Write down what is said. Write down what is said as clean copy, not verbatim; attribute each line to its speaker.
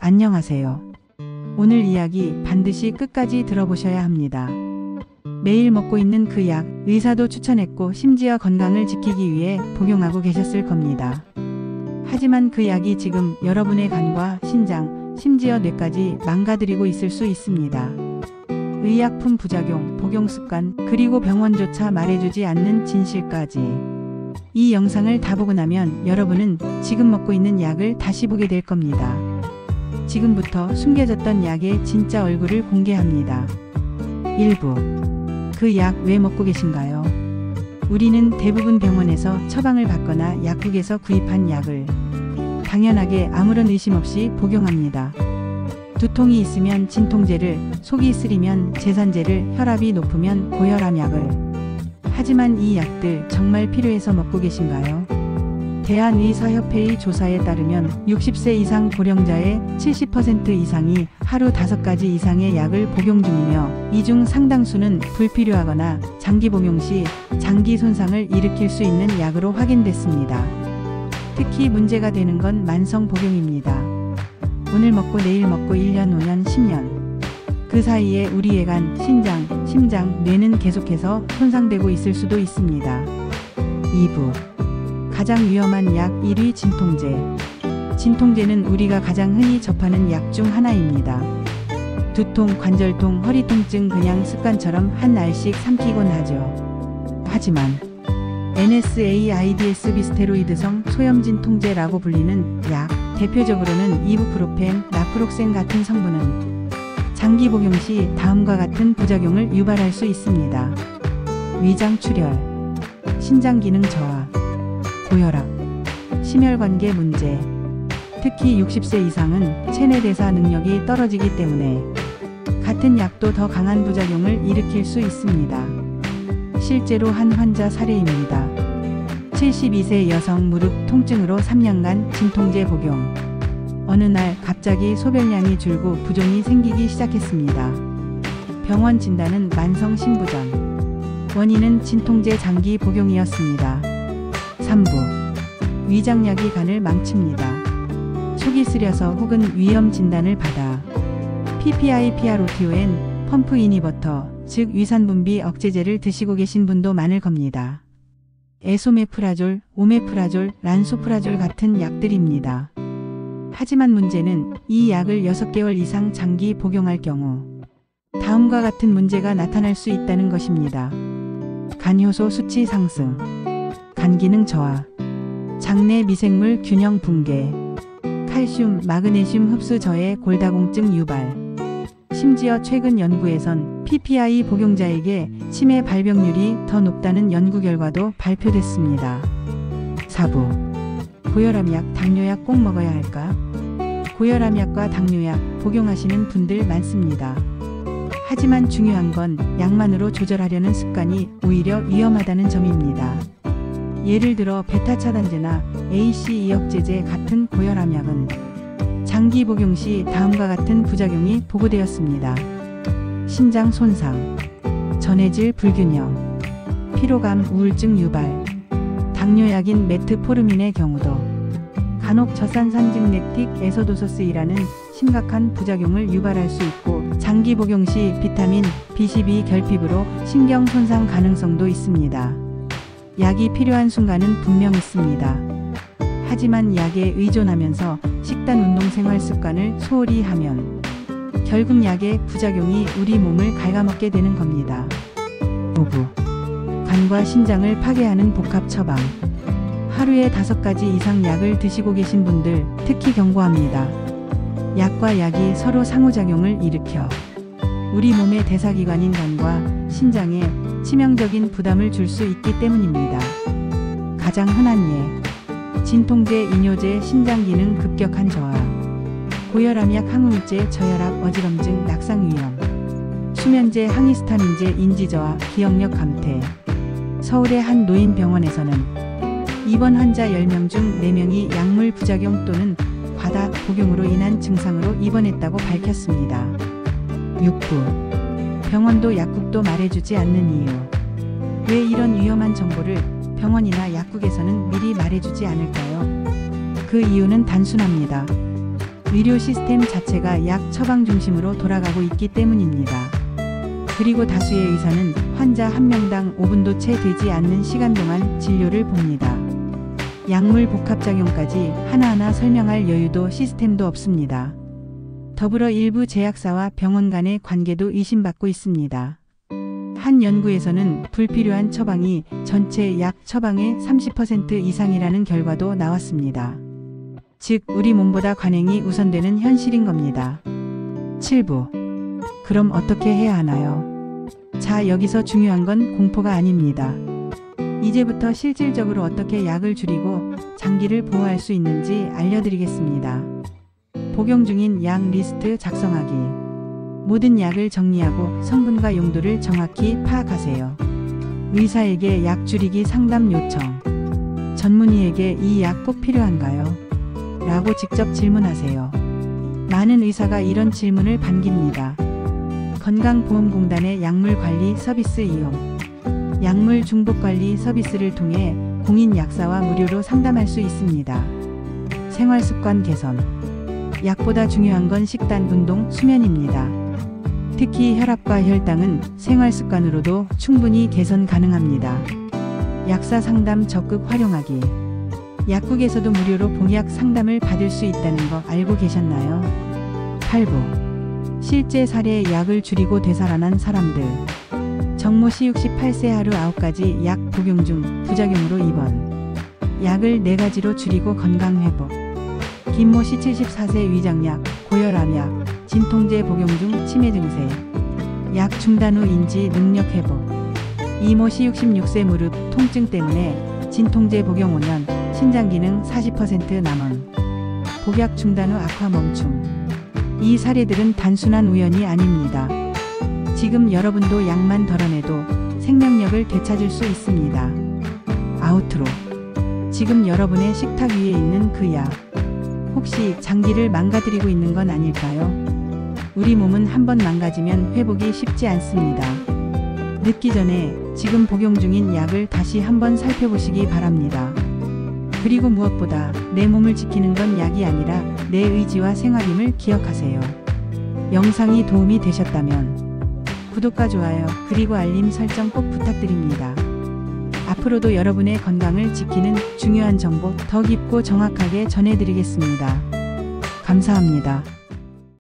Speaker 1: 안녕하세요. 오늘 이야기 반드시 끝까지 들어보셔야 합니다. 매일 먹고 있는 그 약, 의사도 추천했고 심지어 건강을 지키기 위해 복용하고 계셨을 겁니다. 하지만 그 약이 지금 여러분의 간과 신장, 심지어 뇌까지 망가뜨리고 있을 수 있습니다. 의약품 부작용, 복용 습관, 그리고 병원조차 말해주지 않는 진실까지. 이 영상을 다 보고 나면 여러분은 지금 먹고 있는 약을 다시 보게 될 겁니다. 지금부터 숨겨졌던 약의 진짜 얼굴을 공개합니다. 1부. 그 약 왜 먹고 계신가요? 우리는 대부분 병원에서 처방을 받거나 약국에서 구입한 약을 당연하게 아무런 의심 없이 복용합니다. 두통이 있으면 진통제를, 속이 쓰리면 제산제를, 혈압이 높으면 고혈압 약을. 하지만 이 약들 정말 필요해서 먹고 계신가요? 대한의사협회의 조사에 따르면 60세 이상 고령자의 70% 이상이 하루 5가지 이상의 약을 복용 중이며 이 중 상당수는 불필요하거나 장기 복용 시 장기 손상을 일으킬 수 있는 약으로 확인됐습니다. 특히 문제가 되는 건 만성 복용입니다. 오늘 먹고 내일 먹고 1년, 5년, 10년. 그 사이에 우리의 간, 신장, 심장, 뇌는 계속해서 손상되고 있을 수도 있습니다. 2부. 가장 위험한 약 1위 진통제. 진통제는 우리가 가장 흔히 접하는 약 중 하나입니다. 두통, 관절통, 허리 통증 그냥 습관처럼 한 알씩 삼키곤 하죠. 하지만 NSAIDs 비스테로이드성 소염진통제라고 불리는 약, 대표적으로는 이부프로펜, 나프록센 같은 성분은 장기 복용 시 다음과 같은 부작용을 유발할 수 있습니다. 위장 출혈, 신장 기능 저하, 고혈압, 심혈관계 문제. 특히 60세 이상은 체내 대사 능력이 떨어지기 때문에 같은 약도 더 강한 부작용을 일으킬 수 있습니다. 실제로 한 환자 사례입니다. 72세 여성 무릎 통증으로 3년간 진통제 복용. 어느 날 갑자기 소변량이 줄고 부종이 생기기 시작했습니다. 병원 진단은 만성 심부전. 원인은 진통제 장기 복용이었습니다. 3부. 위장약이 간을 망칩니다. 속이 쓰려서 혹은 위염 진단을 받아 PPI-PROTON, 펌프 이니버터, 즉 위산분비 억제제를 드시고 계신 분도 많을 겁니다. 에소메프라졸, 오메프라졸, 란소프라졸 같은 약들입니다. 하지만 문제는 이 약을 6개월 이상 장기 복용할 경우 다음과 같은 문제가 나타날 수 있다는 것입니다. 간효소 수치 상승, 간기능 저하, 장내 미생물 균형 붕괴, 칼슘, 마그네슘 흡수 저해 골다공증 유발. 심지어 최근 연구에선 PPI 복용자에게 치매 발병률이 더 높다는 연구 결과도 발표됐습니다. 4부. 고혈압약, 당뇨약 꼭 먹어야 할까? 고혈압약과 당뇨약 복용하시는 분들 많습니다. 하지만 중요한 건 약만으로 조절하려는 습관이 오히려 위험하다는 점입니다. 예를 들어 베타차단제나 ACE 억제제 같은 고혈압약은 장기 복용 시 다음과 같은 부작용이 보고되었습니다. 신장 손상, 전해질 불균형, 피로감, 우울증 유발. 당뇨약인 메트포르민의 경우도 간혹 저산산증렉틱 에서도소스이라는 심각한 부작용을 유발할 수 있고 장기 복용 시 비타민 B12 결핍으로 신경 손상 가능성도 있습니다. 약이 필요한 순간은 분명 있습니다. 하지만 약에 의존하면서 식단, 운동, 생활 습관을 소홀히 하면 결국 약의 부작용이 우리 몸을 갉아먹게 되는 겁니다. 5부. 간과 신장을 파괴하는 복합 처방. 하루에 5가지 이상 약을 드시고 계신 분들 특히 경고합니다. 약과 약이 서로 상호작용을 일으켜 우리 몸의 대사기관인 간과 신장에 치명적인 부담을 줄 수 있기 때문입니다. 가장 흔한 예, 진통제, 이뇨제, 신장기능 급격한 저하, 고혈압약, 항우울제, 저혈압, 어지럼증, 낙상 위험, 수면제, 항히스타민제, 인지저하, 기억력 감퇴. 서울의 한 노인병원에서는 입원 환자 10명 중 4명이 약물 부작용 또는 과다 복용으로 인한 증상으로 입원했다고 밝혔습니다. 6부. 병원도 약국도 말해주지 않는 이유. 왜 이런 위험한 정보를 병원이나 약국에서는 미리 말해주지 않을까요? 그 이유는 단순합니다. 의료 시스템 자체가 약 처방 중심으로 돌아가고 있기 때문입니다. 그리고 다수의 의사는 환자 한 명당 5분도 채 되지 않는 시간 동안 진료를 봅니다. 약물 복합작용까지 하나하나 설명할 여유도 시스템도 없습니다. 더불어 일부 제약사와 병원 간의 관계도 의심받고 있습니다. 한 연구에서는 불필요한 처방이 전체 약 처방의 30% 이상이라는 결과도 나왔습니다. 즉, 우리 몸보다 관행이 우선되는 현실인 겁니다. 7부. 그럼 어떻게 해야 하나요? 자, 여기서 중요한 건 공포가 아닙니다. 이제부터 실질적으로 어떻게 약을 줄이고 장기를 보호할 수 있는지 알려드리겠습니다. 복용 중인 약 리스트 작성하기. 모든 약을 정리하고 성분과 용도를 정확히 파악하세요. 의사에게 약 줄이기 상담 요청. 전문의에게 이 약 꼭 필요한가요? 라고 직접 질문하세요. 많은 의사가 이런 질문을 반깁니다. 건강보험공단의 약물관리 서비스 이용. 약물 중복관리 서비스를 통해 공인 약사와 무료로 상담할 수 있습니다. 생활습관 개선. 약보다 중요한 건 식단, 운동, 수면입니다. 특히 혈압과 혈당은 생활습관으로도 충분히 개선 가능합니다. 약사 상담 적극 활용하기. 약국에서도 무료로 복약 상담을 받을 수 있다는 거 알고 계셨나요? 8부. 실제 사례 약을 줄이고 되살아난 사람들. 정모 씨 68세 하루 9가지 약 복용 중 부작용으로 입원. 약을 4가지로 줄이고 건강회복. 김모 씨 74세 위장약, 고혈압약, 진통제 복용 중 치매 증세. 약 중단 후 인지 능력 회복. 이모 씨 66세 무릎 통증 때문에 진통제 복용 5년, 신장 기능 40% 남원. 복약 중단 후 악화 멈춤. 이 사례들은 단순한 우연이 아닙니다. 지금 여러분도 약만 덜어내도 생명력을 되찾을 수 있습니다. 아우트로. 지금 여러분의 식탁 위에 있는 그 약. 혹시 장기를 망가뜨리고 있는 건 아닐까요? 우리 몸은 한번 망가지면 회복이 쉽지 않습니다. 늦기 전에 지금 복용 중인 약을 다시 한번 살펴보시기 바랍니다. 그리고 무엇보다 내 몸을 지키는 건 약이 아니라 내 의지와 생활임을 기억하세요. 영상이 도움이 되셨다면 구독과 좋아요 그리고 알림 설정 꼭 부탁드립니다. 앞으로도 여러분의 건강을 지키는 중요한 정보 더 깊고 정확하게 전해드리겠습니다. 감사합니다.